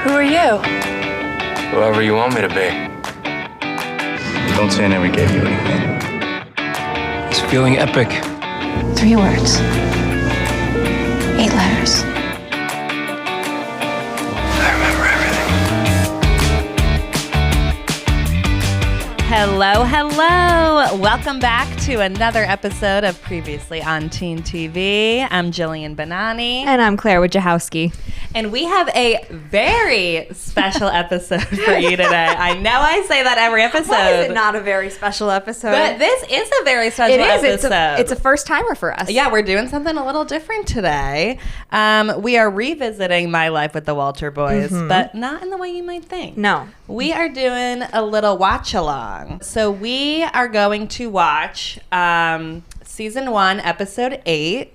Who are you? Whoever you want me to be. Don't say I never gave you anything. It's feeling epic. 3 words. 8 letters. I remember everything. Hello. Welcome back to another episode of Previously on Teen TV. I'm Jillian Bonani. And I'm Claire Wojciechowski. And we have a very special episode for you today. I know I say that every episode. Why is it not a very special episode? But this is a very special episode. It's a first timer for us. Yeah, we're doing something a little different today. We are revisiting My Life with the Walter Boys, but not in the way you might think. No. We are doing a little watch along. So we are going to watch season 1, episode 8.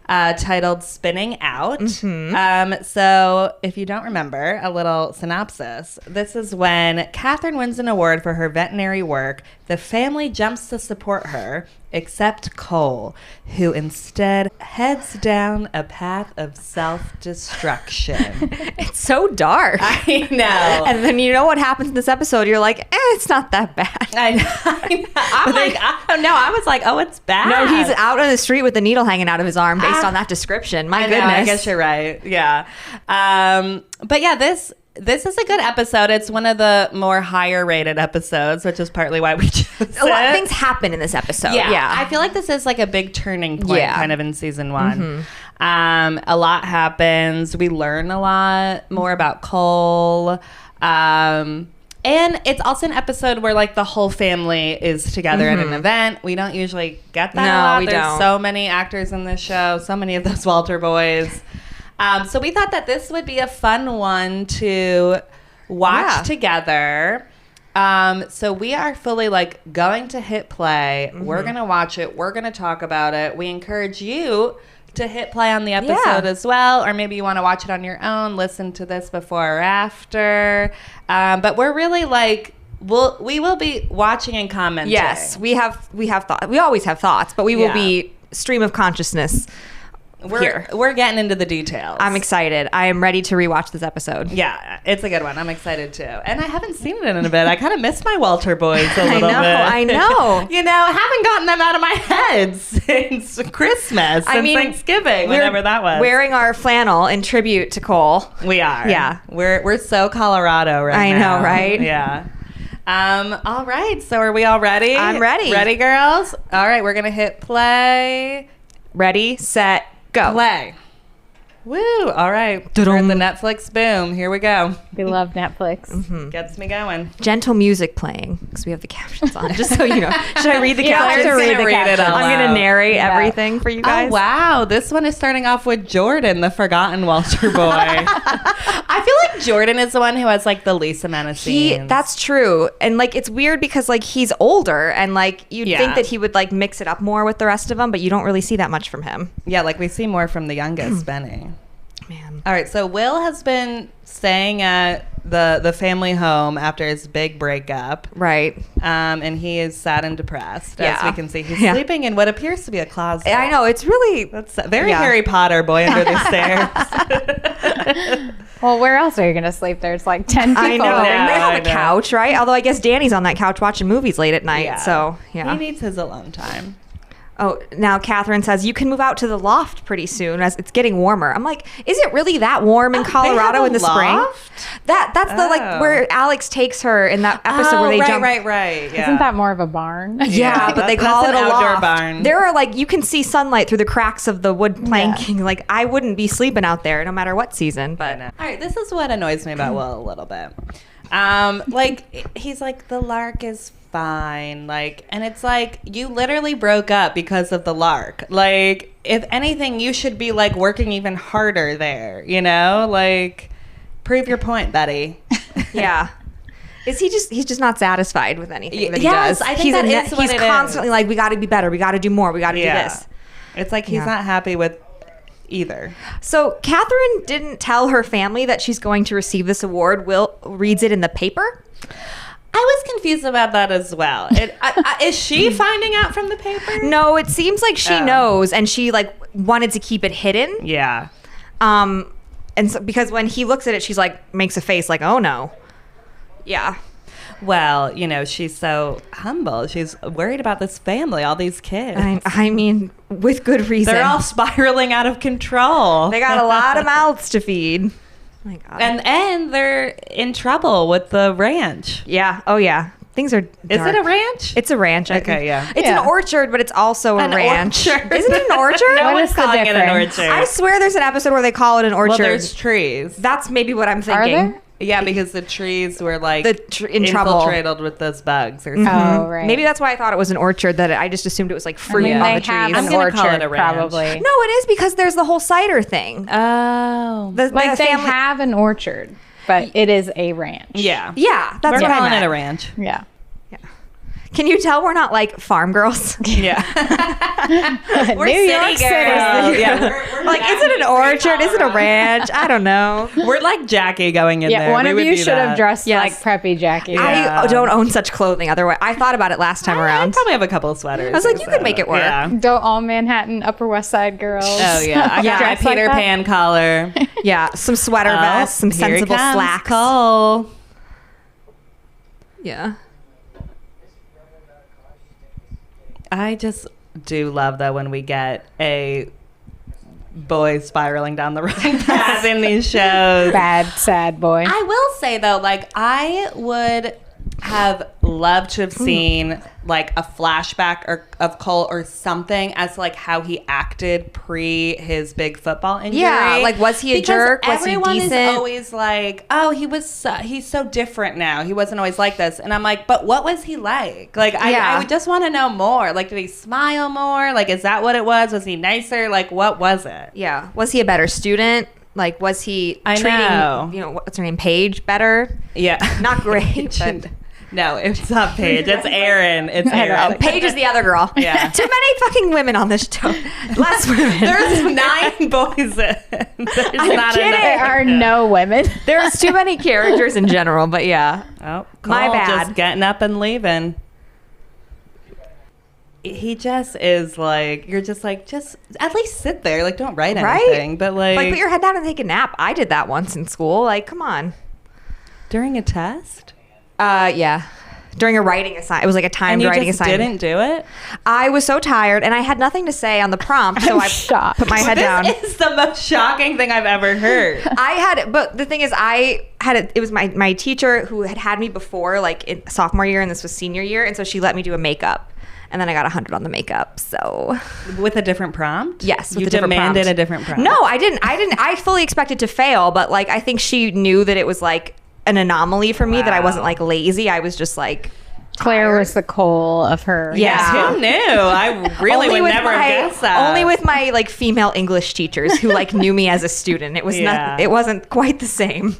Titled Spinning Out. So if you don't remember, a little synopsis. This is when Catherine wins an award for her veterinary work. The family jumps to support her, except Cole, who instead heads down a path of self-destruction. It's so dark. I know. And then you know what happens in this episode. You're like, it's not that bad. I know. I was like, oh, it's bad. No, he's out on the street with the needle hanging out of his arm based on that description. My goodness. I guess you're right. Yeah. But yeah, this is a good episode. It's one of the more higher rated episodes, which is partly why we chose it. A lot of things happen in this episode. Yeah. I feel like this is like a big turning point kind of in season 1. A lot happens. We learn a lot more about Cole. And it's also an episode where like the whole family is together at an event. We don't usually get that a lot. There's so many actors in this show, so many of those Walter boys. So we thought that this would be a fun one to watch together. So we are fully like going to hit play. We're going to watch it. We're going to talk about it. We encourage you to hit play on the episode as well, or maybe you want to watch it on your own, listen to this before or after. But we're really like, we will be watching and commenting. Yes, we have thoughts. We always have thoughts, but we will be stream of consciousness. We're getting into the details. I'm excited. I am ready to rewatch this episode. Yeah, it's a good one. I'm excited too. And I haven't seen it in a bit. I kind of miss my Walter boys a little bit. I know. You know, I haven't gotten them out of my head since Christmas and Thanksgiving, whenever that was. Wearing our flannel in tribute to Cole. We are. Yeah. We're so Colorado right now. I know, right? Yeah. All right. So are we all ready? I'm ready. Ready, girls? All right. We're going to hit play. Ready, set, go. Play. Woo. All right. We're in the Netflix boom. Here we go. We love Netflix. Gets me going. Gentle music playing because we have the captions on, just so you know. Should I read the captions? I'm going to read it out I'm going to narrate Yeah. everything for you guys. Oh, wow. This one is starting off with Jordan, the forgotten Walter boy. I feel like Jordan is the one who has like the least amount of scenes. That's true. And like it's weird because like he's older and like you'd think that he would like mix it up more with the rest of them, but you don't really see that much from him. Yeah, like we see more from the youngest, Benny. Man. All right, so Will has been staying at the family home after his big breakup. Right. And he is sad and depressed, as we can see. He's sleeping in what appears to be a closet. I know, it's really... That's very Harry Potter, boy under the stairs. Well, where else are you going to sleep? There's like 10 people. I know. over They're there. on the couch, right? Although I guess Danny's on that couch watching movies late at night, so yeah. He needs his alone time. Oh, now Catherine says you can move out to the loft pretty soon as it's getting warmer. I'm like, is it really that warm in Colorado in the spring? That's the like where Alex takes her in that episode where they jump. Right. Yeah. Isn't that more of a barn? Yeah, but they call it a outdoor loft. barn. There are like you can see sunlight through the cracks of the wood planking. Yeah. Like I wouldn't be sleeping out there no matter what season. But all right, this is what annoys me about Will a little bit. Like he's like the lark is fine, like, and it's like you literally broke up because of the lark. Like, if anything, you should be like working even harder there, you know, like prove your point, Betty. Yeah. Is he's just not satisfied with anything that he does. I think he's constantly like, we got to be better, we got to do more, we got to do this. It's like he's not happy with either. So Catherine didn't tell her family that she's going to receive this award. Will reads it in the paper. I was confused about that as well. Is she finding out from the paper? No, it seems like she knows, and she like wanted to keep it hidden. Yeah. And And so, because when he looks at it, she's like, makes a face like, oh no. Yeah. Well, you know, she's so humble. She's worried about this family, all these kids. I mean, with good reason. They're all spiraling out of control. They got a lot of mouths to feed. Oh my God. And they're in trouble with the ranch. Yeah. Oh yeah. Things are dark. Is it a ranch? It's a ranch. I think. Okay, yeah. It's an orchard, but it's also a ranch. Orchard. Isn't it an orchard? No What one's is the calling it an difference? orchard. I swear there's an episode where they call it an orchard. Well, there's trees. That's maybe what I'm Are thinking. there? Yeah, because the trees were like In trouble. infiltrated with those bugs or something. Oh, right. Maybe that's why I thought it was an orchard. That I just assumed it was like I fruit mean, on they the trees. have I'm an gonna call orchard, it a ranch. probably. No, it is because there's the whole cider thing. Oh. The Like they family- have an orchard, but it is a ranch. Yeah. Yeah, that's We're what I calling meant. it a ranch. Yeah. Can you tell we're not like farm girls? Yeah. New York City. Yeah. We're like, is it an orchard? Is it a ranch? I don't know. We're like Jackie going in there. Yeah, one We of would you do should that. have dressed Yes. like preppy Jackie. Yeah. I don't own such clothing. Otherwise, I thought about it last time I around. probably have a couple of sweaters. I was like, you could make it work. Yeah. Don't all Manhattan, Upper West Side girls. Oh yeah, I got my dress like Peter that? Pan collar. Yeah, some sweater vests, some Here he sensible comes, slacks. Cole. Yeah. I just do love though when we get a boy spiraling down the wrong path in these shows. Bad, sad boy. I will say though, like I would have loved to have seen like a flashback of Cole or something as to, like how he acted pre his big football injury. Yeah, like, was he a Because jerk? Was he everyone decent? is always like, oh, he's so different now. He wasn't always like this. And I'm like, but what was he like? Like Yeah. I would just want to know more. Like, did he smile more? Like, is that what it was? Was he nicer? Like, what was it? Yeah. Was he a better student? Like, was he I treating, know. you know, what's her name, Paige, better? Yeah, Not great, but No, it's not Paige. It's Aaron. It's Aaron. Paige is the other girl. Yeah. Too many fucking women on this show. Less women. There's 9 boys. There's not kidding. enough. There are no women. There's too many characters in general, but yeah. Oh, My Cole bad. Just getting up and leaving. He just is like, you're just like, just at least sit there. Like, don't write Right? anything. But like Like, put your head down and take a nap. I did that once in school. Like, come on. during a test, Yeah. During a writing assignment. It was like a timed and you writing just assignment. didn't do it. I was so tired and I had nothing to say on the prompt, so I'm I shocked. put my head down. This is the most shocking thing I've ever heard. But the thing is, it was my teacher who had me before, like in sophomore year, and this was senior year, and so she let me do a makeup, and then I got 100 on the makeup. So With a different prompt? yes, with You a different demanded prompt. a different prompt. No, I didn't. I fully expected to fail, but like I think she knew that it was like an anomaly for me, that I wasn't like lazy. I was just like Claire tired. was the Cole of her. Yeah. Who knew? I really Only would with never my- have guessed that. Only with my like female English teachers who like knew me as a student. It was Yeah. not. It wasn't quite the same.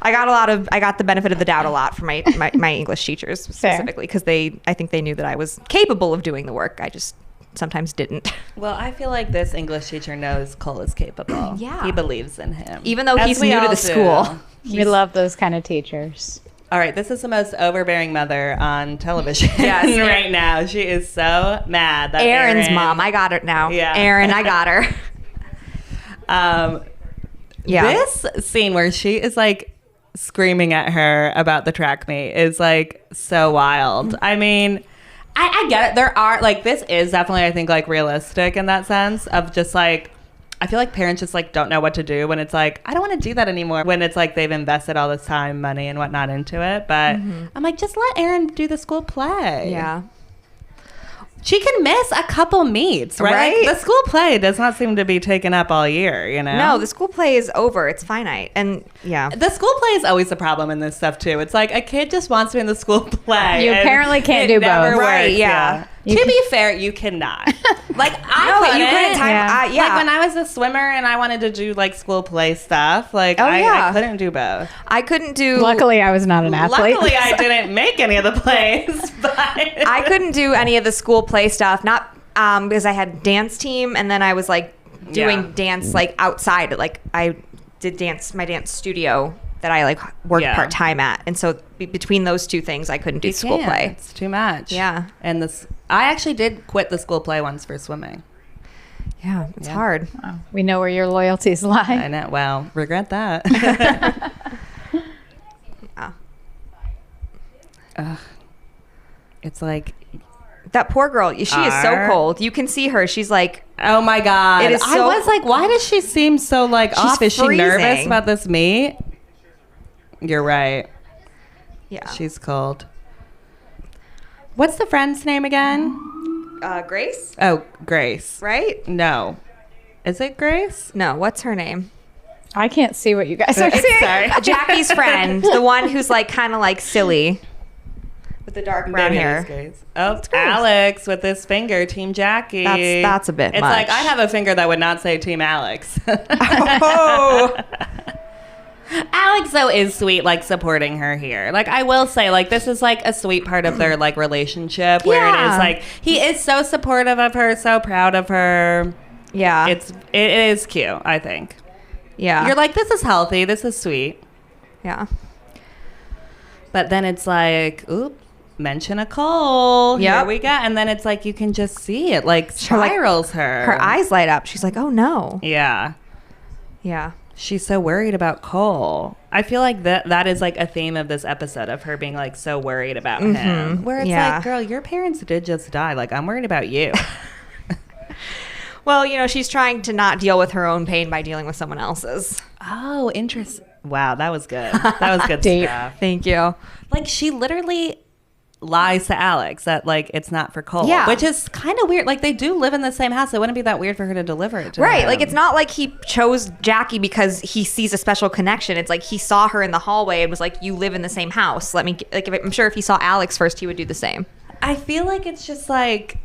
I got the benefit of the doubt a lot from my English teachers specifically because I think they knew that I was capable of doing the work. I just sometimes didn't. Well, I feel like this English teacher knows Cole is capable. Yeah. He believes in him. Even though As he's we new to all the do. school. We love those kind of teachers. All right, this is the most overbearing mother on television Yes. right now. She is so mad that Aaron's Aaron- mom. I got her now. Yeah. Aaron, I got her. Yeah. This scene where she is like screaming at her about the track meet is like so wild. I mean, I get it. There are like, this is definitely, I think, like realistic in that sense of just like, I feel like parents just like don't know what to do when it's like, I don't want to do that anymore. When it's like they've invested all this time, money, and whatnot into it. But I'm like, just let Aaron do the school play. Yeah. She can miss a couple meets, right? Right? Like, the school play does not seem to be taken up all year, you know? No, the school play is over. It's finite. And yeah. The school play is always the problem in this stuff too. It's like a kid just wants to be in the school play. You and apparently can't it do never both. works, Right, yeah. To be fair, you cannot. Like I No, couldn't. you couldn't time. Yeah. Yeah. Like when I was a swimmer and I wanted to do like school play stuff, like Oh, I yeah. couldn't do both. I couldn't do. Luckily, I was not an athlete. Luckily, I didn't make any of the plays, but I couldn't do any of the school play stuff. Not because I had dance team, and then I was like doing Yeah. dance like outside. Like I did my dance studio that I like worked Yeah. part time at, and so between those two things, I couldn't do school can't. play. It's too much. Yeah. And I actually did quit the school play once for swimming. Yeah, it's hard. Oh, we know where your loyalties lie. I know. Well, regret that. It's like That poor girl. She is so cold. You can see her. She's like, oh my God. It is I so- was like, why does she seem so like off? Is she nervous freezing. about this meat? You're right. yeah. She's cold. What's the friend's name again? Grace, Oh, Grace. right? No. Is it Grace? No, what's her name? I can't see what you guys are seeing. Sorry. Jackie's friend, the one who's like kind of like silly with the dark brown Maybe it hair. is Grace. Oh, Alex with this finger, Team Jackie. That's a bit It's much. like I have a finger that would not say Team Alex. Oh, Alex though is sweet, like supporting her here. Like I will say, like this is like a sweet part of their like relationship where it Yeah. is like he is so supportive of her, so proud of her. yeah, It is cute, I think. yeah, You're like, this is healthy, this is sweet. yeah. But then it's like, oop, mention a Cole. Here Yep. we go. And then it's like you can just see it like spirals her. Her eyes light up. She's like, oh no. Yeah. Yeah, She's so worried about Cole. I feel like that is like a theme of this episode of her being like so worried about him. Where it's Yeah. like, girl, your parents did just die. Like, I'm worried about you. well, you know, she's trying to not deal with her own pain by dealing with someone else's. Oh, interesting. Wow, that was good. That was good Deep. stuff. Thank you. Like, she literally lies to Alex that like it's not for Cole. Yeah. Which is kind of weird. Like, they do live in the same house. It wouldn't be that weird for her to deliver it to Right, him. like it's not like he chose Jackie because he sees a special connection. It's like he saw her in the hallway and was like, "You live in the same house. Let me." Like, I'm sure if he saw Alex first, he would do the same. I feel like it's just like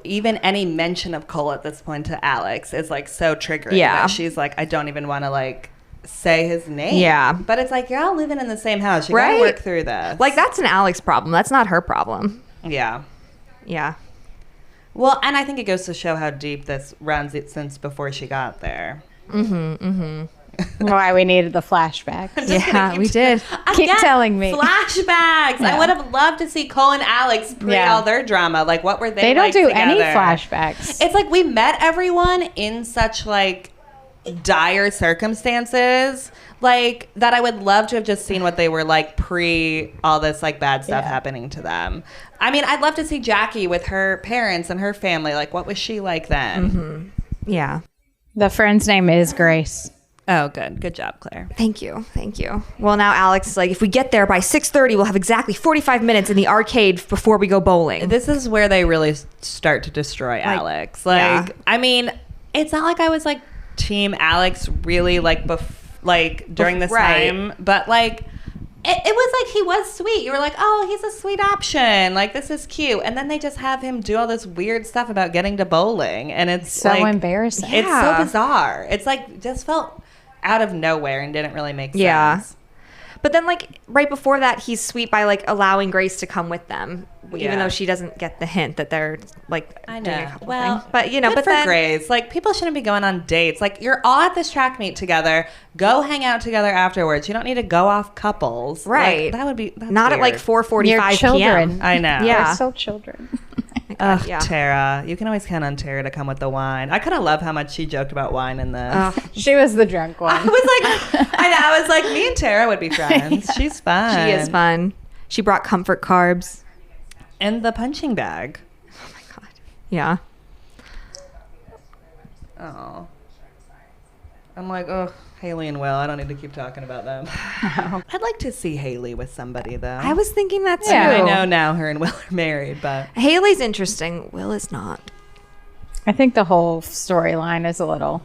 even any mention of Cole at this point to Alex is like so triggering. Yeah. That she's like, I don't even want to like say his name. Yeah. But it's like, you're all living in the same house. You Right? gotta work through this. Like that's an Alex problem. That's not her problem. Yeah. Yeah. Well, and I think it goes to show how deep this runs it since before she got there. Why we needed the flashback. Yeah, we did. Keep telling me. Flashbacks. I would have loved to see Cole and Alex pre Yeah. all their drama. Like, what were they? They don't like do together? any flashbacks. It's like we met everyone in such like dire circumstances, like that I would love to have just seen what they were like pre all this like bad stuff Yeah. happening to them. I mean, I'd love to see Jackie with her parents and her family. Like, what was she like then? Yeah. The friend's name is Grace. Oh, good job, Claire. Thank you. Thank you. Well, now Alex is like, if we get there by 6:30, we'll have exactly 45 minutes in the arcade before we go bowling. This is where they really start to destroy Alex. Like, yeah. I mean, it's not like I was like team Alex really like during this Right. time, but like it was like he was sweet. You were like, oh, he's a sweet option. Like, this is cute. And then they just have him do all this weird stuff about getting to bowling, and it's So like, embarrassing. It's Yeah. so bizarre. It's like just felt out of nowhere and didn't really make sense. Yeah. But then, like, right before that, he's sweet by, like, allowing Grace to come with them, Yeah. even though she doesn't get the hint that they're, like, I doing a know. couple Well, things. But, you know, good but for then... Grace. Like, people shouldn't be going on dates. Like, you're all at this track meet together. Go hang out together afterwards. You don't need to go off couples. Right. Like, that would be that's Not at, like, weird. 4:45 Your p.m. children. I know. Yeah. They're still children. Ugh, Yeah. Tara. You can always count on Tara to come with the wine. I kind of love how much she joked about wine in this. Ugh. She was the drunk I one. was like, I was like, me and Tara would be friends. She's fun. She is fun. She brought comfort carbs. And the punching bag. Yeah. Oh. I'm like, oh, Haley and Will. I don't need to keep talking about them. I'd like to see Haley with somebody, though. I was thinking that, too. Yeah, I know now her and Will are married, but Haley's interesting. Will is not. I think the whole storyline is a little.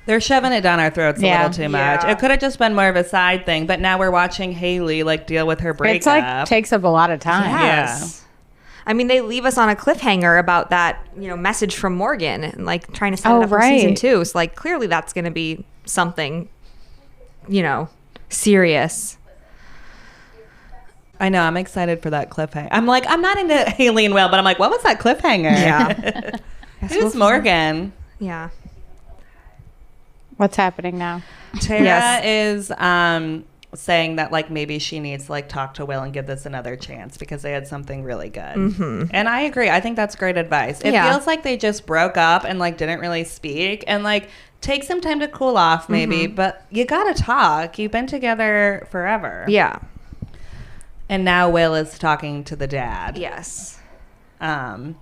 they're shoving it down our throats Yeah. a little too much. Yeah. It could have just been more of a side thing, but now we're watching Haley like deal with her breakup. It's like takes up a lot of time. Yes. I mean, they leave us on a cliffhanger about that, you know, message from Morgan and like trying to set it up for season right. 2. So like clearly that's going to be something, you know, serious. I know. I'm excited for that cliffhanger. I'm like, I'm not into Haley and Will, but I'm like, what was that cliffhanger? Yeah. Who's Morgan? Yeah. What's happening now? Tara Yes. is saying that like maybe she needs to like talk to Will and give this another chance because they had something really good. And I agree. I think that's great advice. It feels like they just broke up and like didn't really speak, and like take some time to cool off maybe, but you gotta talk. You've been together forever. Yeah. And now Will is talking to the dad. Yes. And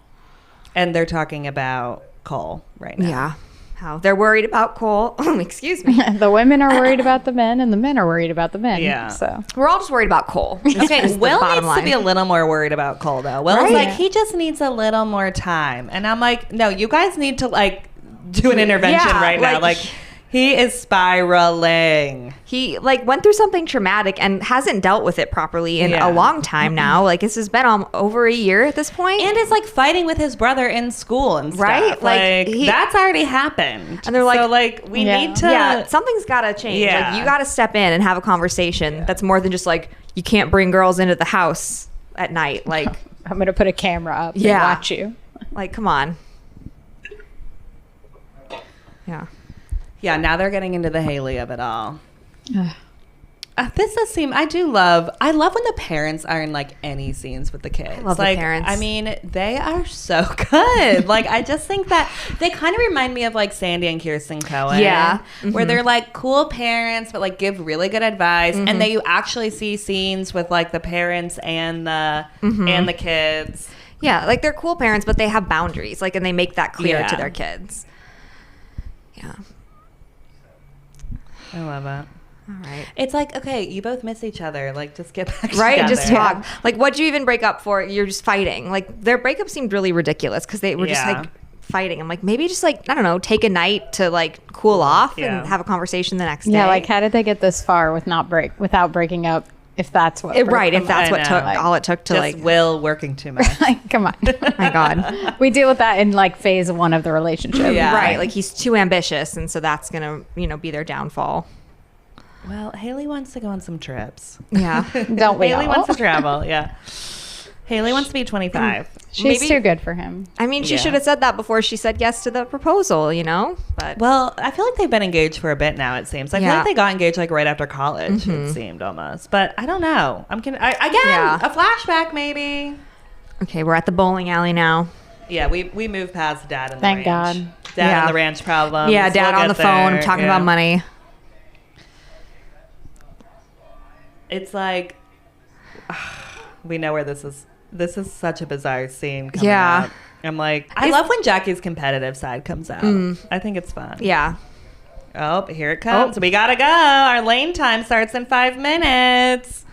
they're talking about Cole right now. Yeah. How they're worried about Cole. Excuse me. The women are worried about the men, and the men are worried about the men. Yeah. So We're all just worried about Cole. Okay, Will needs to be a little more worried about Cole, though. Will's Right? like, he just needs a little more time. And I'm like, no, you guys need to, like, do an intervention right now. Like, he is spiraling. He like went through something traumatic and hasn't dealt with it properly in a long time now. Like this has been over a year at this point. And is like fighting with his brother in school and stuff. Right? Like that's already happened. And they're like, so like we need to. Yeah, something's got to change. Yeah. Like you got to step in and have a conversation that's more than just like you can't bring girls into the house at night. Like I'm going to put a camera up and watch you. Like, come on. Yeah. Yeah, now they're getting into the Haley of it all. This does seem. I love when the parents are in like any scenes with the kids. I love like, the parents. I mean, they are so good. Like, I just think that they kind of remind me of like Sandy and Kirsten Cohen. Yeah. Where they're like cool parents, but like give really good advice, and you actually see scenes with like the parents and the kids. Yeah, like they're cool parents, but they have boundaries. Like, and they make that clear to their kids. Yeah. I love it. All right. It's like, okay, you both miss each other. Like, just get back Right? together. Just talk. Like, what'd you even break up for? You're just fighting. Like, their breakup seemed really ridiculous because they were just like fighting. I'm like, maybe just like, I don't know, take a night to like cool off and have a conversation the next day. Yeah, like how did they get this far without breaking up? If that's what, right? If that's what took all it took to just like Will working too much. like, come on, my God, we deal with that in like phase 1 of the relationship. Yeah. Right? Like he's too ambitious, and so that's gonna be their downfall. Well, Haley wants to go on some trips. Yeah, Don't we? Haley all? wants to travel. Yeah, Haley wants to be 25. She's too good for him. I mean, she should have said that before she said yes to the proposal, But Well, I feel like they've been engaged for a bit now. It seems. I feel like they got engaged like right after college. It seemed almost, but I don't know. A flashback maybe. Okay, we're at the bowling alley now. Yeah, we moved past Dad and the Thank ranch. God. Dad and the ranch problems. Yeah, Dad We'll on the get phone there. talking about money. It's like we know where this is. This is such a bizarre scene coming up. I'm like, I love when Jackie's competitive side comes out. I think it's fun. Yeah. Oh, here it comes. We gotta go. Our lane time starts in 5 minutes.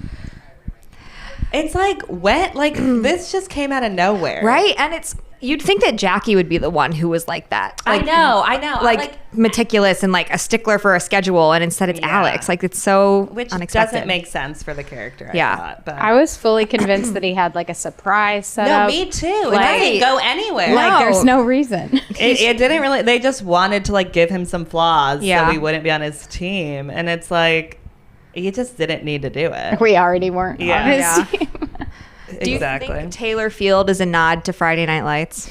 It's like wet. Like this just came out of nowhere. Right? And you'd think that Jackie would be the one who was like that. Like, I know. Like meticulous and like a stickler for a schedule, and instead it's Alex. Like it's so Which unexpected. doesn't make sense for the character. Yeah. I thought, but I was fully convinced that he had like a surprise set no, up. me too. Like- It doesn't go anywhere. Like there's no reason. It didn't really. They just wanted to like give him some flaws Yeah. so he wouldn't be on his team, and it's like he just didn't need to do it. We already weren't on his Yeah. team. Do you think Taylor Field is a nod to Friday Night Lights?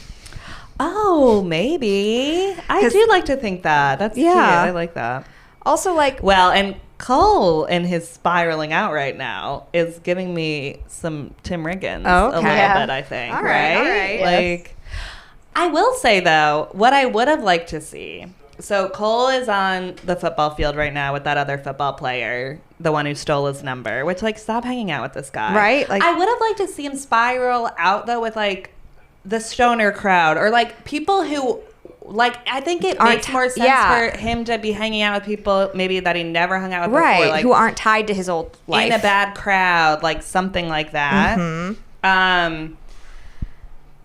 Oh, maybe. I do like to think that. That's cute. I like that. Also, like, Well, and Cole in his spiraling out right now is giving me some Tim Riggins a little bit, I think. All right. Like, I will say, though, what I would have liked to see. So Cole is on the football field right now with that other football player, the one who stole his number, which, like, stop hanging out with this guy. Right? Like, I would have liked to see him spiral out, though, with, like, the stoner crowd or, like, people who... Like, I think it makes more sense for him to be hanging out with people maybe that he never hung out with before. Like, who aren't tied to his old life. in a bad crowd, like something like that.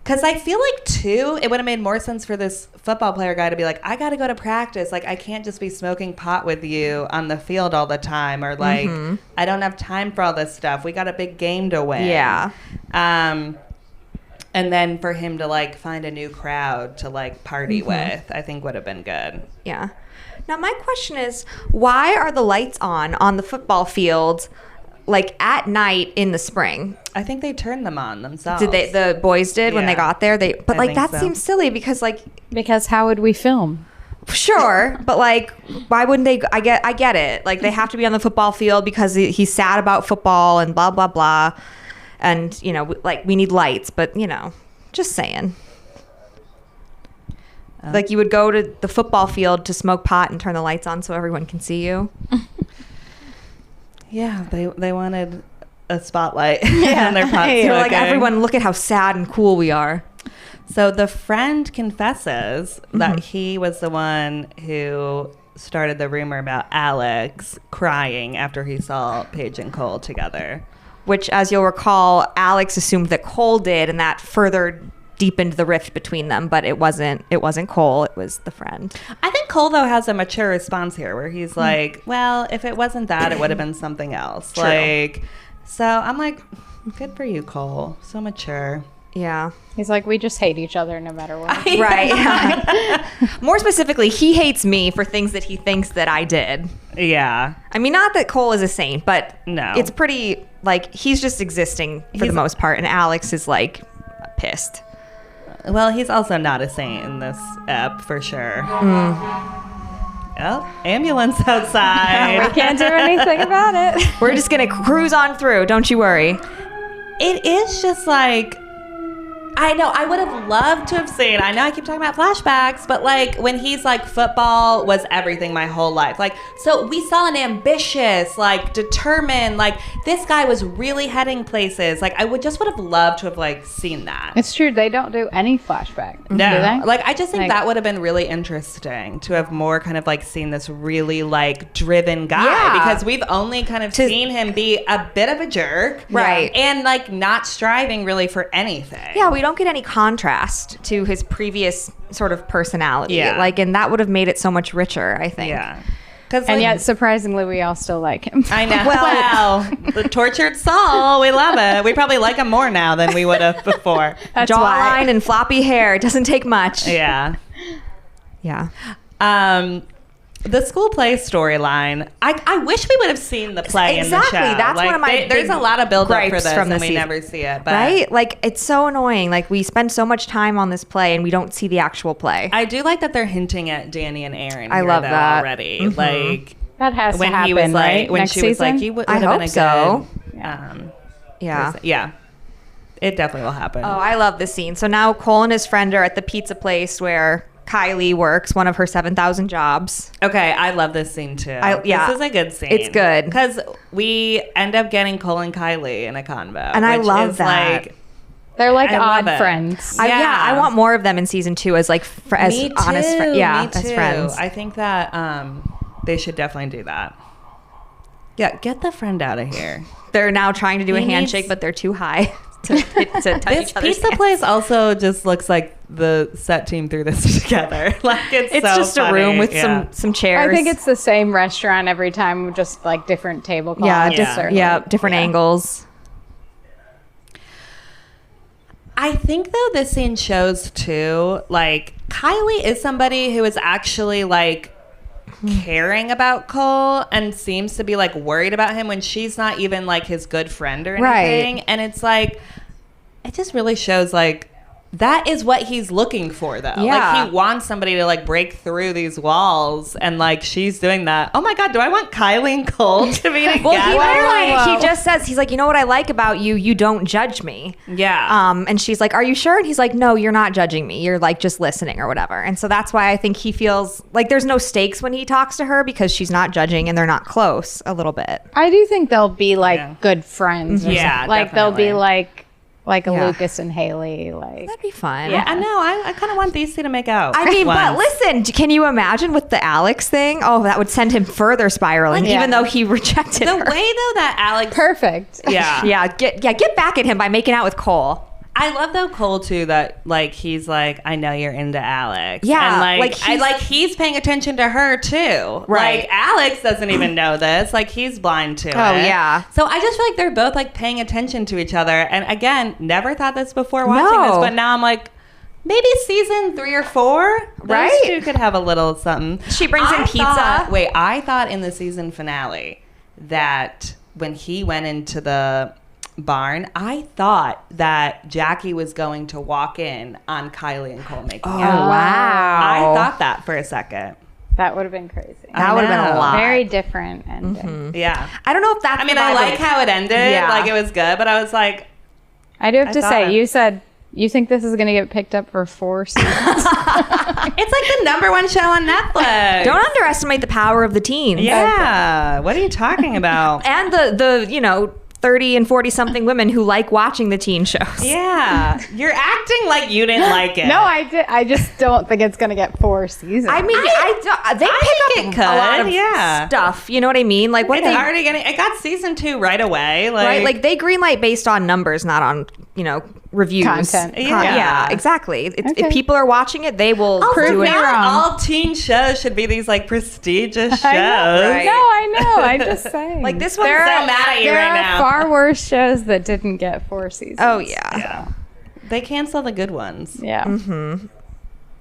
Because I feel like, too, it would have made more sense for this football player guy to be like, I got to go to practice. Like, I can't just be smoking pot with you on the field all the time. Or, like, I don't have time for all this stuff. We got a big game to win. Yeah. And then for him to, like, find a new crowd to, like, party with, I think would have been good. Yeah. Now, my question is, why are the lights on the football field, like, at night in the spring? I think they turned them on themselves. Did the boys did when they got there? But, I like, think that so. seems silly because, like... Because how would we film? Sure, but like, why wouldn't they? I get it. Like, they have to be on the football field because he's sad about football and blah blah blah, and you know, like we need lights. But you know, just saying. Like, you would go to the football field to smoke pot and turn the lights on so everyone can see you. Yeah, they wanted a spotlight on their pot. They're like, everyone, look at how sad and cool we are. So the friend confesses that he was the one who started the rumor about Alex crying after he saw Paige and Cole together. Which, as you'll recall, Alex assumed that Cole did, and that further deepened the rift between them. But it wasn't Cole; it was the friend. I think Cole, though, has a mature response here, where he's like, "Well, if it wasn't that, it would have been something else." True. Like, so I'm like, "Good for you, Cole. So mature." Yeah. He's like, we just hate each other no matter what. Right. More specifically, he hates me for things that he thinks that I did. Yeah. I mean, not that Cole is a saint, but No. it's pretty, like, he's just existing for the most part, and Alex is, like, pissed. Well, he's also not a saint in this ep, for sure. Oh, ambulance outside. We can't do anything about it. We're just going to cruise on through. Don't you worry. It is just like, I know, I would have loved to have seen, I know I keep talking about flashbacks, but like when he's like, football was everything my whole life. Like, so we saw an ambitious, like determined, like this guy was really heading places. Like I would have loved to have like seen that. It's true. They don't do any flashback. No, Do they? like I just think Like- that would have been really interesting to have more kind of like seen this really like driven guy, Yeah. because we've only kind of seen him be a bit of a jerk, Right. and like not striving really for anything. Yeah, we don't get any contrast to his previous sort of personality. Yeah. Like, and that would have made it so much richer, I think. Yeah. Cause And like, yet, surprisingly, we all still like him. I know. Well, the tortured soul, we love it. We probably like him more now than we would have before. That's why. Jawline and floppy hair. It doesn't take much. Yeah. Yeah. The school play storyline. I wish we would have seen the play Exactly. in the show. That's like, one of my there's big a lot of build up for gripes this, from and this we season. never see it. But Right? Like, it's so annoying. Like, we spend so much time on this play and we don't see the actual play. I do like that they're hinting at Danny and Aaron. I here, love though, that. already. Mhm. Like That has when to happen, he was like, right? when Next she was season? like, you would I have been hope a so. good. Yeah. person. Yeah. It definitely will happen. Oh, I love this scene. So now Cole and his friend are at the pizza place where Kylie works, one of her 7,000 jobs. Okay, I love this scene too. Yeah. This is a good scene. It's good. because we end up getting Cole and Kylie in a convo, And I which love is that. Like, They're like I love odd it. friends. I want more of them in season 2 as like as me too. honest friends. Yeah, me too. as friends. I think that they should definitely do that. Yeah, get the friend out of here. They're now trying to do a He handshake, needs- but they're too high to touch This each other's pizza hands. place also just looks like the set team threw this together. Like it's It's so just a funny. room with Yeah. some chairs. I think it's the same restaurant every time, just like different tablecloths. different angles. I think though this scene shows too, like Kylie is somebody who is actually like caring about Cole and seems to be like worried about him when she's not even like his good friend or anything. Right. And it's like, it just really shows like that is what he's looking for though. Yeah. Like he wants somebody to like break through these walls, and like she's doing that. Oh my God, do I want Kylie and Cole to be together? Well, he just says, he's like, you know what I like about you? You don't judge me. Yeah. And she's like, are you sure? And he's like, no, you're not judging me. You're like just listening or whatever. And so that's why I think he feels like there's no stakes when he talks to her, because she's not judging and they're not close a little bit. I do think they'll be like Yeah. good friends. Or Yeah, something. Like they'll be definitely. like a Yeah. Lucas and Haley. Like That'd be fun. Yeah, I know. I kind of want these two to make out. I mean, but once. listen, can you imagine with the Alex thing? Oh, that would send him further spiraling, Yeah. even though he rejected The her. way though that Alex, perfect. yeah, Get back at him by making out with Cole. I love though Cole too. That like he's like, I know you're into Alex. Yeah, and like, he's paying attention to her too. Right. Like Alex doesn't even know this. Like he's blind to it. Oh, yeah. So I just feel like they're both like paying attention to each other. And again, never thought this before watching No. this, but now I'm like, maybe season 3 or 4, those Right? two could have a little something. She brings in pizza. I thought in the season finale that when he went into the barn, I thought that Jackie was going to walk in on Kylie and Cole making out. Wow. I thought that for a second. That would have been crazy. That would have been a lot. Very different ending. Yeah. I don't know if that's I mean, the I vibe like of- how it ended. Yeah. Like, it was good, but I was like, I do have to thought say, it. you said you think this is going to get picked up for 4 seasons. it's like the #1 show on Netflix. Don't underestimate the power of the teens. Yeah. What are you talking about? And the 30 and 40 something women who like watching the teen shows. Yeah. You're acting like you didn't like it. No, I did. I just don't think it's going to get 4 seasons. I mean, they pick think up it a lot could, of yeah. stuff. You know what I mean? Like what It's they already getting. It got season 2 right away. right? Like they greenlight based on numbers, not on reviews. Content. Yeah. Exactly. Okay. If people are watching it, they will also, do it. not wrong. all teen shows should be these like prestigious shows. I know. Right. No, I know. I'm just saying. Like this one's so mad at you there right are now. far worse shows that didn't get 4 seasons. Oh yeah. Yeah. They cancel the good ones. Yeah.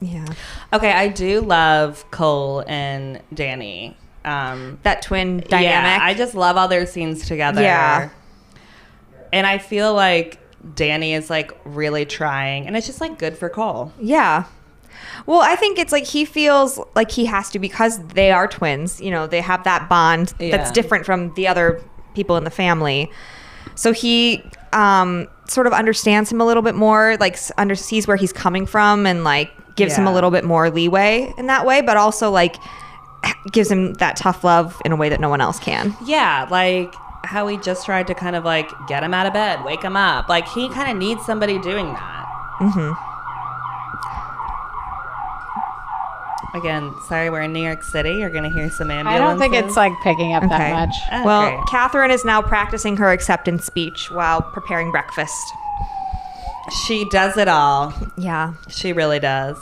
Yeah. Okay, I do love Cole and Danny. That twin dynamic. Yeah, I just love all their scenes together. Yeah. And I feel like Danny is like really trying, and it's just like good for Cole. Yeah. Well, I think it's like he feels like he has to because they are twins. They have that bond Yeah. that's different from the other people in the family. So he sort of understands him a little bit more, like sees where he's coming from and like gives him a Yeah. little bit more leeway in that way, but also like gives him that tough love in a way that no one else can. Yeah, like how he just tried to kind of like get him out of bed, wake him up. Like he kind of needs somebody doing that. Again, sorry, we're in New York City. You're going to hear some ambulances. I don't think it's like picking up Okay. that much. Oh, Well, great. Catherine is now practicing her acceptance speech while preparing breakfast. She does it all. Yeah. She really does.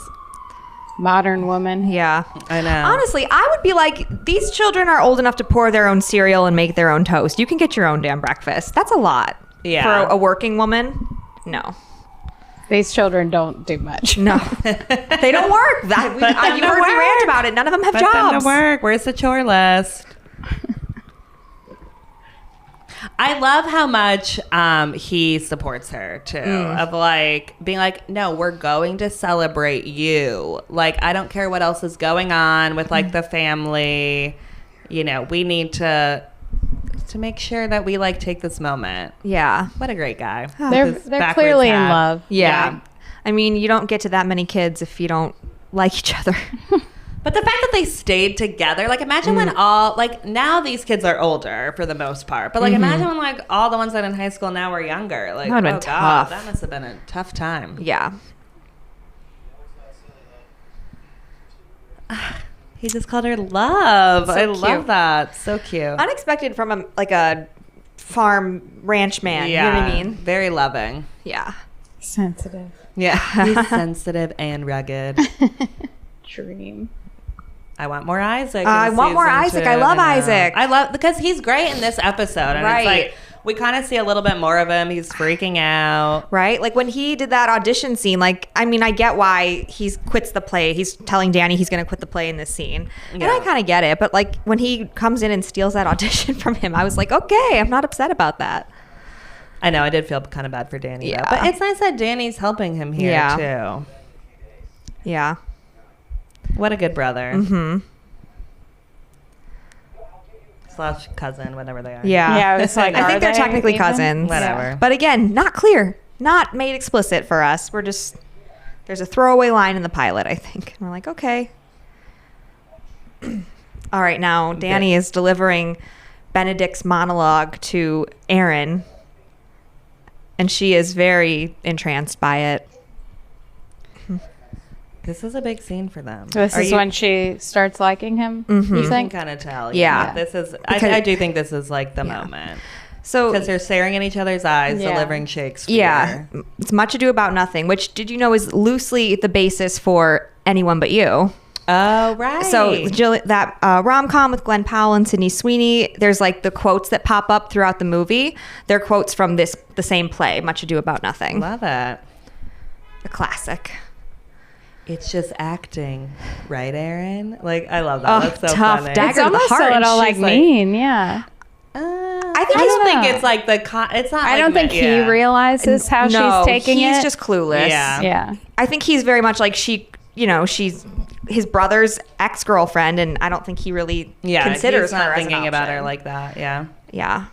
Modern woman. Yeah. I know. Honestly, I would be like, these children are old enough to pour their own cereal and make their own toast. You can get your own damn breakfast. That's a lot. Yeah. For a working woman? No. These children don't do much. No. They don't work. You heard me rant about it. None of them have Put them jobs. to work. Where's the chore list? I love how much he supports her too. Of like being like, no, we're going to celebrate you. Like, I don't care what else is going on with like the family. We need to make sure that we like take this moment. Yeah. What a great guy. They're With his backwards clearly in hat. love. Yeah. I mean, you don't get to that many kids if you don't like each other. But the fact that they stayed together, like imagine when all, like now these kids are older for the most part, but like imagine when like all the ones that are in high school now were younger. Like, That would've been oh God, tough. that must have been a tough time. Yeah. He just called her love. So I cute. love that. So cute. Unexpected from a farm ranch man. You know what I mean? Very loving. Yeah. Sensitive. Yeah. He's sensitive and rugged. Dream. I want more Isaac. I in want more season Isaac. 2. I love know. Isaac. I love because he's great in this episode. And Right. it's like we kind of see a little bit more of him. He's freaking out. Right? Like when he did that audition scene, like, I mean, I get why he quits the play. He's telling Danny he's going to quit the play in this scene. And I Yeah. kind of get it. But like when he comes in and steals that audition from him, I was like, okay, I'm not upset about that. I know. I did feel kind of bad for Danny. Yeah. Though. But it's nice that Danny's helping him here Yeah. too. Yeah. What a good brother. Mm-hmm. Slash cousin, whatever they are. Yeah. Yeah, it was like, I are think they're they technically even? cousins. Whatever. But again, not clear. Not made explicit for us. We're just, there's a throwaway line in the pilot, I think. And we're like, okay. All right, now Danny is delivering Benedict's monologue to Erin. And she is very entranced by it. This is a big scene for them. This Are is you- when she starts liking him. Mm-hmm. You You can think? kind of tell. Yeah. This is. Because- I do think this is like the Yeah. moment So, because they're staring in each other's eyes, Yeah. delivering Shakespeare. yeah, it's Much Ado About Nothing, which did you know is loosely the basis for Anyone But You? Oh right. So that rom-com with Glenn Powell and Sydney Sweeney, there's like the quotes that pop up throughout the movie. They're quotes from the same play, Much Ado About Nothing. love it. A classic. It's just acting, right, Erin? Like I love that. Oh, That's so tough funny. dagger It's to the almost heart. a little She's like mean, yeah. I I just think know. it's like it's not. I like don't think he realizes how No, she's taking it. he's just clueless. Yeah. Yeah. I think he's very much like she's his brother's ex-girlfriend, and I don't think he really considers he's not her as an thinking about her option. like that. Yeah. Yeah.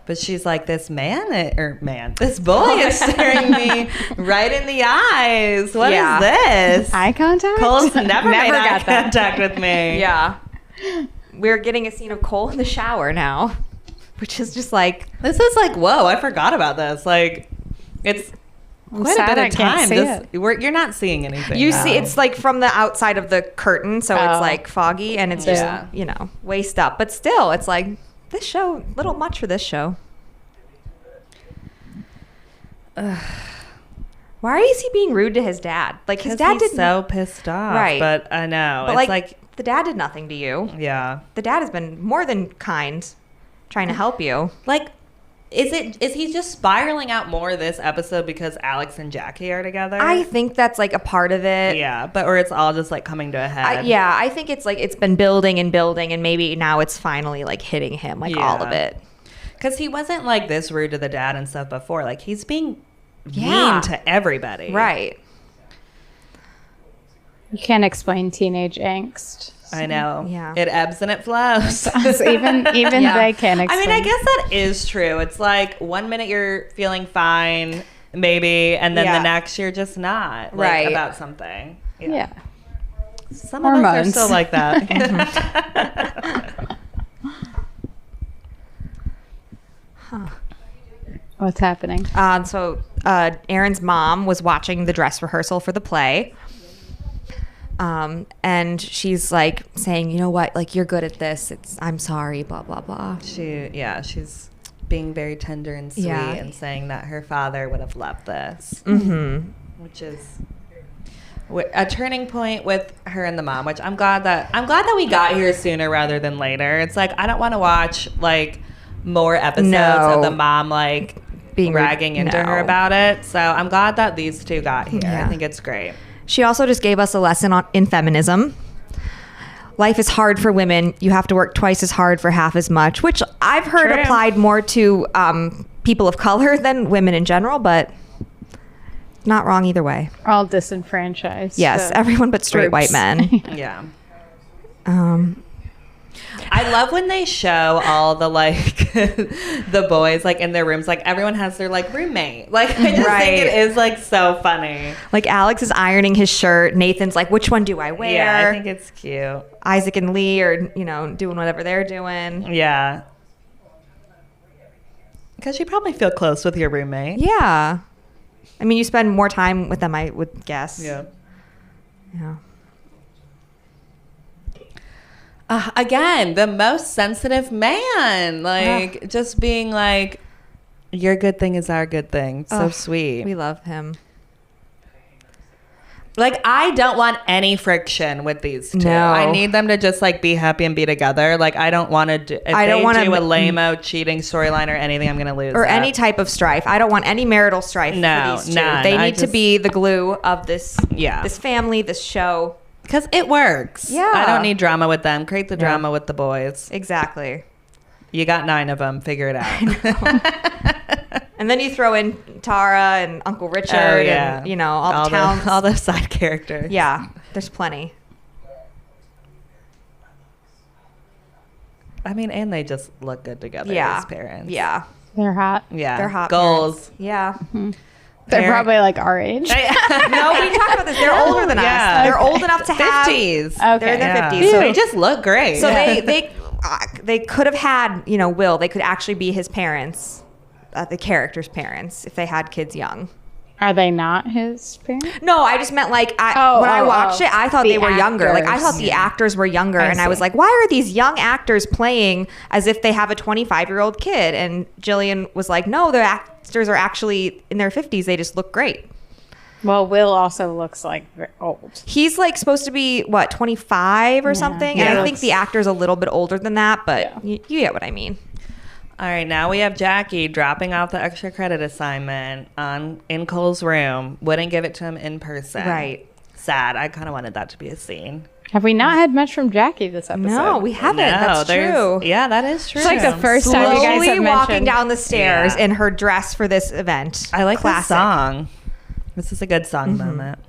But she's like, this this boy is staring me right in the eyes. What is this? Eye contact? Cole's never made eye got that. contact with me. Yeah. We're getting a scene of Cole in the shower now, which is just like, This is like, whoa, I forgot about this. Like, it's quite a sad bit I of can't time. see You're not seeing anything. you now. see, it's like from the outside of the curtain, so it's Oh. like foggy and it's Yeah. just, waist up. But still, it's like, this show, little much for this show. Why is he being rude to his dad? Like, his dad he's didn't. so pissed off. Right. But I know. But It's like, the dad did nothing to you. yeah. The dad has been more than kind, trying to help you. Like, is he just spiraling out more this episode because Alex and Jackie are together? I think that's like a part of it. Yeah, or it's all just like coming to a head. I think it's like it's been building and building, and maybe now it's finally like hitting him, like all of it. Because he wasn't like this rude to the dad and stuff before. Like, he's being Yeah. mean to everybody. Right. You can't explain teenage angst. I know. Yeah. It ebbs and it flows. So even they can't explain. I mean, I guess that is true. It's like 1 minute you're feeling fine, maybe, and then Yeah. the next you're just not. Like, Right. about something. Yeah. Some of us are Hormones. still like that. What's happening? So Aaron's mom was watching the dress rehearsal for the play. And she's like saying, you know what, like, you're good at this. I'm sorry, blah, blah, blah. She's being very tender and sweet and saying that her father would have loved this. Mm-hmm. Which is a turning point with her and the mom, which I'm glad that we got here sooner rather than later. It's like, I don't want to watch like more episodes of the mom like being ragging into her about it. So I'm glad that these two got here. Yeah. I think it's great. She also just gave us a lesson in feminism. Life is hard for women. You have to work twice as hard for half as much, which I've heard True. applied more to people of color than women in general, but not wrong either way. All disenfranchised. Yes, everyone but straight white groups. men. Yeah. Um, I love when they show all the like the boys like in their rooms, like everyone has their like roommate. Like, I just think it is like so funny. like Alex is ironing his shirt. Nathan's like, which one do I wear? Yeah, I think it's cute. Isaac and Lee are, doing whatever they're doing. Yeah. Because you probably feel close with your roommate. Yeah. I mean, you spend more time with them, I would guess. Yeah. Yeah. Again, the most sensitive man. Like, just being like, your good thing is our good thing. So sweet. We love him. Like, I don't want any friction with these two. No. I need them to just like be happy and be together. Like, I don't want to do. If I don't they wanna- do a lame-o cheating storyline or anything, I'm gonna lose. Or that. any type of strife. I don't want any marital strife No, for these two. none. They I need to just- be the glue of this Yeah. this family, this show. Because it works. Yeah. I don't need drama with them. Create the drama with the boys. Exactly. You got 9 of them. Figure it out. And then you throw in Tara and Uncle Richard and, all the towns. all the side characters. Yeah, there's plenty. I mean, and they just look good together Yeah. as parents. Yeah. They're hot. Yeah. They're hot Goals. parents. Yeah. They're Parent- probably like our age. No, we talked about this. They're older than Yeah. us. They're old enough to have 50s. Okay. They're in their Yeah. 50s. So they just look great. So they could have had, Will. They could actually be his parents, the character's parents, if they had kids young. Are they not his parents? No, I just meant when I watched it, I thought The they were younger. Like, I actors. thought the actors were younger, I and I was see. like, why are these young actors playing as if they have a 25-year-old kid? And Jillian was like, no, the actors are actually in their 50s. They just look great. Well, Will also looks like old. He's like supposed to be 25 or something, and Yeah. I think the actor's a little bit older than that, but Yeah. you get what I mean. All right, now we have Jackie dropping off the extra credit assignment in Cole's room. Wouldn't give it to him in person. Right. Sad. I kind of wanted that to be a scene. Have we not had much from Jackie this episode? No, we haven't. That's true. Yeah, that is true. It's like the first time you guys have Slowly walking mentioned. down the stairs in her dress for this event. I like Classic. this song. This is a good song moment.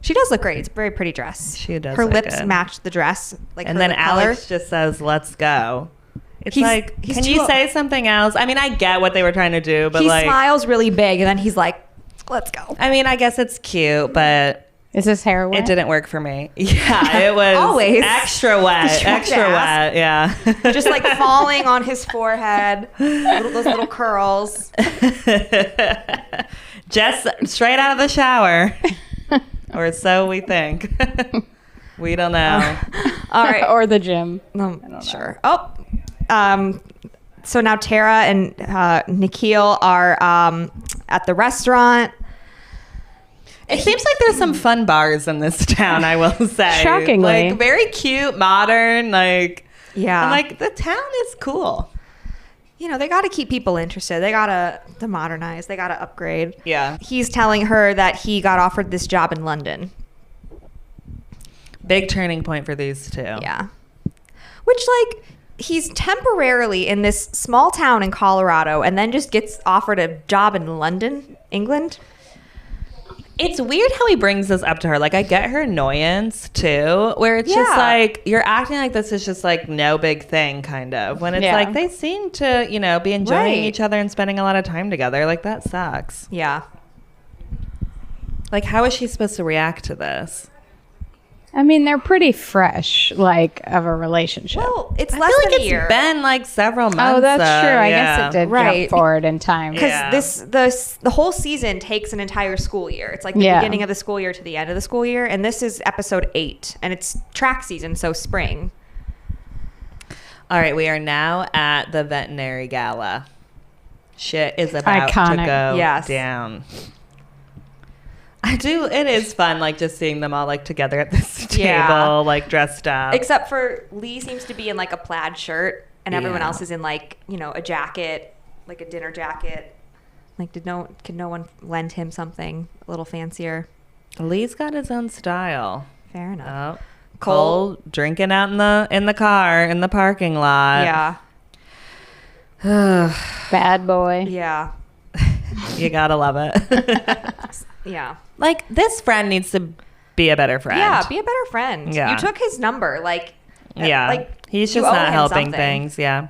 She does look great. It's a very pretty dress. She does Her look lips good. match the dress. Like And her then lip color. Alex just says, "Let's go." It's He's- like, he's can too- you say something else? I mean, I get what they were trying to do, but He like, smiles really big, and then he's like, "Let's go." I mean, I guess it's cute, but Is this hair wet? it didn't work for me. Yeah, it was Always. extra wet, Distracted extra ass. wet. Yeah, Just like falling on his forehead, those little curls. just straight out of the shower, or so we think. We don't know. All right. or the gym. Sure. Oh, so now Tara and Nikhil are at the restaurant. It seems like there's some fun bars in this town, I will say. Shockingly. Like, very cute, modern, like... Yeah. I'm like, the town is cool. You know, they got to keep people interested. They got to modernize. They got to upgrade. Yeah. He's telling her that he got offered this job in London. Big turning point for these two. Yeah. Which, like, he's temporarily in this small town in Colorado and then just gets offered a job in London, England. It's weird how he brings this up to her. Like, I get her annoyance, too, where it's just like, you're acting like this is just, like, no big thing, kind of. When it's like, they seem to, you know, be enjoying each other and spending a lot of time together. Like, that sucks. Yeah. Like, how is she supposed to react to this? I mean, they're pretty fresh, like, of a relationship. Well, it's I less feel than like a year. it's been, like, several months. Oh, that's true. I yeah. guess it did Right. jump forward in time. Because Yeah. the whole season takes an entire school year. It's like the beginning of the school year to the end of the school year, and this is episode 8, and it's track season, so spring. All right, we are now at the veterinary gala. Shit is about Iconic. to go Yes. down. It is fun, like, just seeing them all, like, together at this table, Yeah. like, dressed up. Except for Lee seems to be in like a plaid shirt, and everyone Yeah. else is in like, you know, a jacket, like a dinner jacket. Like, can no one lend him something a little fancier? Lee's got his own style. Fair enough. Oh, Cole drinking out in the car in the parking lot. Yeah. Bad boy. Yeah. You gotta love it. Yeah. Like, this friend needs to be a better friend. Yeah. Be a better friend. Yeah. You took his number. Like, Yeah. like he's you just owe not him helping something. things. Yeah.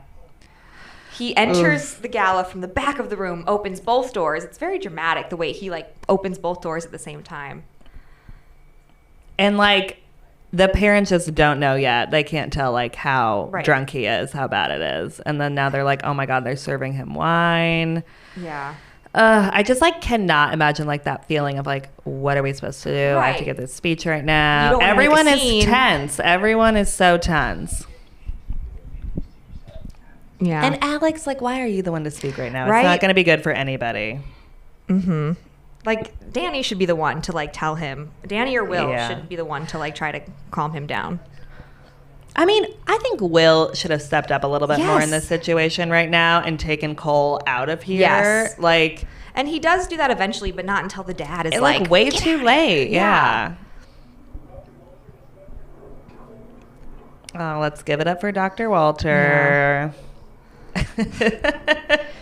He enters the gala from the back of the room, opens both doors. It's very dramatic the way he like opens both doors at the same time. And, like, the parents just don't know yet. They can't tell, like, how drunk he is, how bad it is. And then now they're like, oh, my God, they're serving him wine. Yeah. I just, like, cannot imagine, like, that feeling of, like, what are we supposed to do? I have to Right. give this speech right You now. don't wanna make a Everyone is scene. tense. Everyone is so tense. Yeah. And Alex, like, why are you the one to speak right now? Right? It's not going to be good for anybody. Mm-hmm. Like, Danny should be the one to, like, tell him. Danny or Will Yeah. should be the one to, like, try to calm him down. I mean, I think Will should have stepped up a little bit more in Yes. this situation right now and taken Cole out of here. Yes. Like, And he does do that eventually, but not until the dad is it, like, way "Get too out of late. here." Yeah. Oh, let's give it up for Dr. Walter.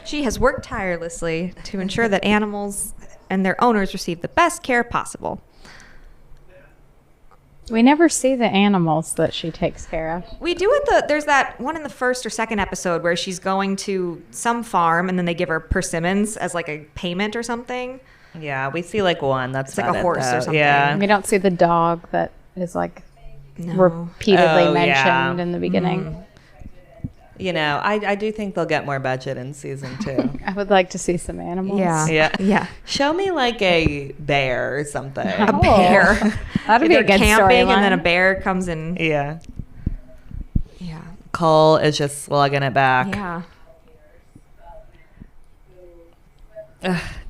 She has worked tirelessly to ensure that animals and their owners receive the best care possible. We never see the animals that she takes care of. We do there's that one in the first or second episode where she's going to some farm and then they give her persimmons as like a payment or something. Yeah, we see like one. That's It's like about a it, horse or though. something. Yeah. We don't see the dog that is like No. repeatedly Oh, mentioned yeah. in the beginning. You know, I do think they'll get more budget in season 2. I would like to see some animals. Yeah. Yeah. Yeah. Show me like a bear or something. A bear. That'd be a They're good camping and then a storyline. bear comes in. Yeah. Yeah. Cole is just slugging it back. Yeah.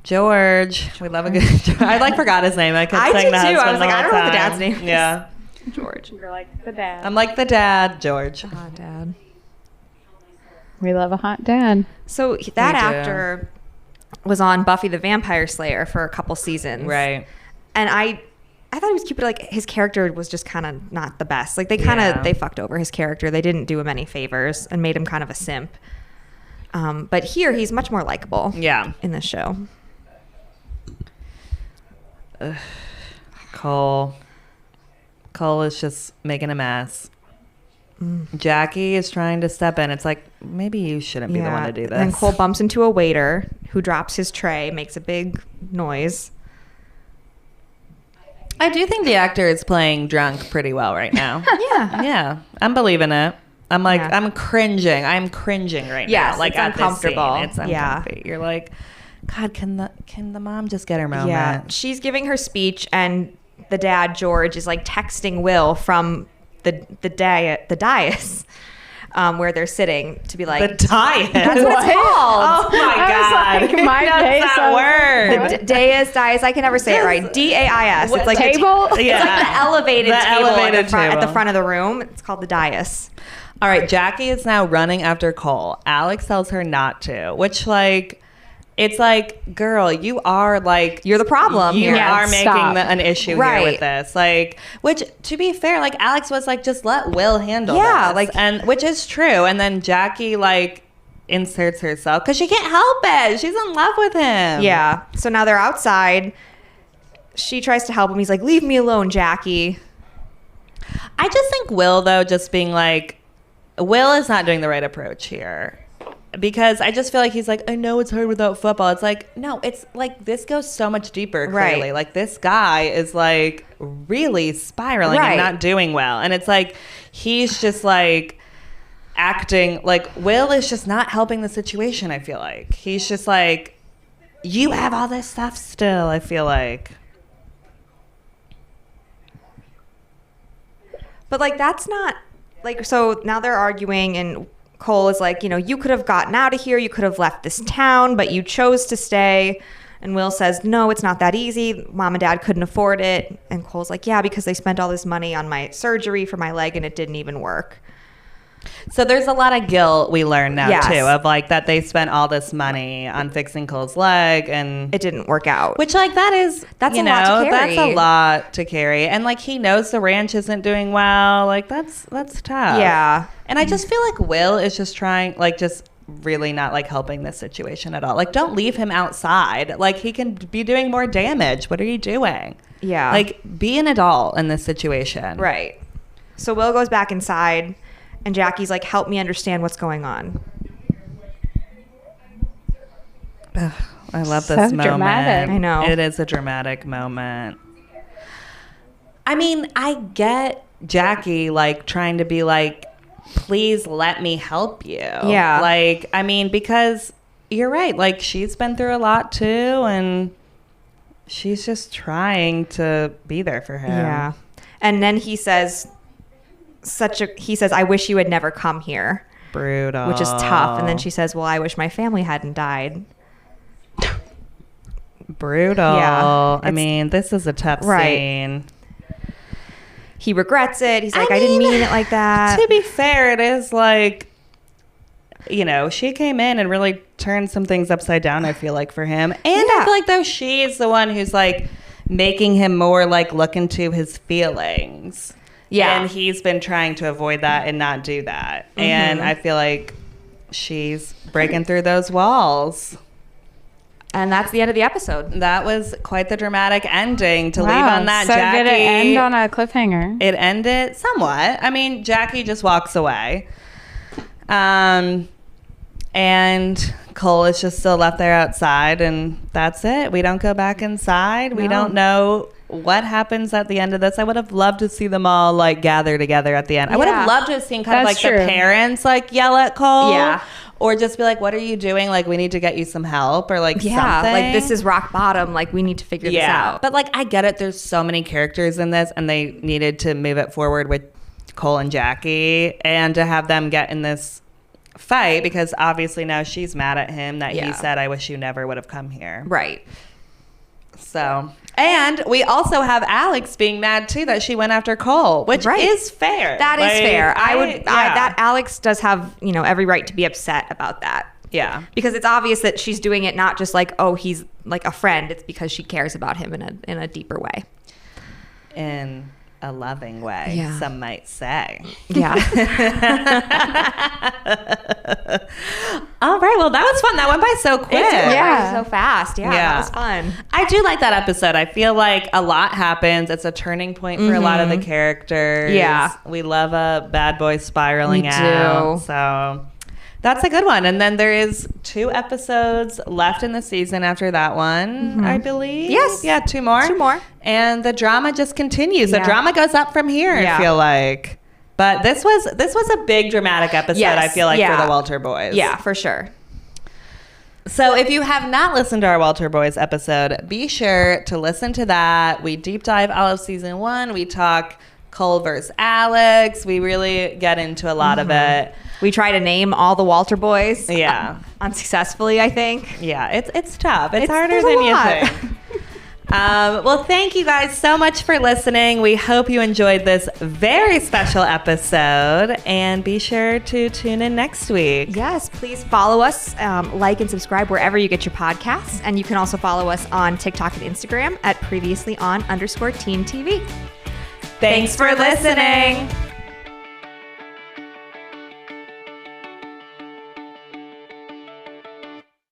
George. We love a good I like forgot his name. I could I sing did the too. I husband was like, the I whole don't know what the time. dad's name is. Yeah. George. You're like the dad. I'm like the dad, George. Oh, Dad. We love a hot dad. So that We do. actor was on Buffy the Vampire Slayer for a couple seasons. Right. And I I thought he was cute, but like his character was just kind of not the best. Like they fucked over his character. They didn't do him any favors and made him kind of a simp. But here he's much more likable. Yeah. In this show. Cole is just making a mess. Jackie is trying to step in. It's like, maybe you shouldn't be the one to do this. And Cole bumps into a waiter who drops his tray, makes a big noise. I do think the actor is playing drunk pretty well right now. Yeah. I'm believing it. I'm like, Yeah. I'm cringing right Yes, now. Like it's at uncomfortable. This scene. It's uncomfy. You're like, God, can the mom just get her moment? Yeah. She's giving her speech, and the dad, George, is like texting Will from the dais where they're sitting to be like, The dais. That's what it's called. Oh my God. Like, my That's face that on- word. The dais. I can never say it right. DAIS. It's like table? It's like the elevated table at the table. front of the room. It's called the dais. All right, Jackie is now running after Cole. Alex tells her not to, which it's like, girl, you are like... You're the problem You here. are Stop. making an issue here with this. Like, which, to be fair, like, Alex was like, just let Will handle this. And which is true. And then Jackie, like, inserts herself because she can't help it. She's in love with him. Yeah. So now they're outside. She tries to help him. He's like, leave me alone, Jackie. I just think Will, though, just being like... Will is not doing the right approach here. Because I just feel like he's like, I know it's hard without football. It's like, no, it's like this goes so much deeper, clearly. Right. Like this guy is like really spiraling and not doing well. And it's like, he's just like acting like Will is just not helping the situation, I feel like. He's just like, you have all this stuff still, I feel like. But like, that's not like, so now they're arguing, and Cole is like, you could have gotten out of here. You could have left this town, but you chose to stay. And Will says, no, it's not that easy. Mom and Dad couldn't afford it. And Cole's like, yeah, because they spent all this money on my surgery for my leg and it didn't even work. So there's a lot of guilt we learn now, Yes. too, of like that they spent all this money on fixing Cole's leg and It didn't work out. which like that's a lot to carry. That's a lot to carry. And like he knows the ranch isn't doing well. Like that's tough. Yeah. And I just feel like Will is just trying like just really not like helping this situation at all. Like don't leave him outside. Like he can be doing more damage. What are you doing? Yeah. Like be an adult in this situation. Right. So Will goes back inside, and Jackie's like, help me understand what's going on. I love So this moment. dramatic. I know. It is a dramatic moment. I mean, I get Jackie like trying to be like, please let me help you. Yeah. Like, I mean, because you're right. Like she's been through a lot too, and she's just trying to be there for him. Yeah. And then he says, I wish you had never come here. Brutal. Which is tough. And then she says, well, I wish my family hadn't died. Brutal. Yeah. I mean, this is a tough scene. He regrets it. He's like, I didn't mean it like that. To be fair, it is like, she came in and really turned some things upside down, I feel like, for him. And I feel like, though, she is the one who's like making him more like look into his feelings. Yeah. And he's been trying to avoid that and not do that. Mm-hmm. And I feel like she's breaking through those walls. And that's the end of the episode. That was quite the dramatic ending to leave Wow, on that, so Jackie. did it end on a cliffhanger? It ended somewhat. I mean, Jackie just walks away. And Cole is just still left there outside, and that's it. We don't go back inside. We don't know what happens at the end of this. I would have loved to see them all like gather together at the end. I would have loved to have seen kind of like That's true. the parents like yell at Cole. Yeah. Or just be like, what are you doing? Like, we need to get you some help or like something. Like, this is rock bottom. Like, we need to figure this out. But like, I get it. There's so many characters in this, and they needed to move it forward with Cole and Jackie, and to have them get in this fight because obviously now she's mad at him that he said, I wish you never would have come here. Right. So, and we also have Alex being mad too that she went after Cole, which is fair. That is fair. That Alex does have, every right to be upset about that. Yeah. Because it's obvious that she's doing it not just like, oh, he's like a friend. It's because she cares about him in a deeper way. in a loving way, Yeah. some might say. Yeah. All right, well, that was fun. That went by so quick. Yeah. So fast. Yeah, Yeah. that was fun. I do like that episode. I feel like a lot happens. It's a turning point for a lot of the characters. Yeah. We love a bad boy spiraling We out. do. So that's a good one. And then there is 2 episodes left in the season after that one, I believe. Yes. Yeah, 2 more. 2 more. And the drama just continues. The Yeah. drama goes up from here, Yeah. I feel like. But this was a big dramatic episode, Yes. I feel like, Yeah. for the Walter Boys. Yeah, for sure. So if you have not listened to our Walter Boys episode, be sure to listen to that. We deep dive all of season 1. We talk Cole versus Alex. We really get into a lot of it. We try to name all the Walter boys. Yeah. Unsuccessfully, I think. Yeah, it's tough. It's harder there's a than you lot. think. Well, thank you guys so much for listening. We hope you enjoyed this very special episode, and be sure to tune in next week. Yes, please follow us, like and subscribe wherever you get your podcasts. And you can also follow us on TikTok and Instagram at previously on _teen TV. Thanks for listening.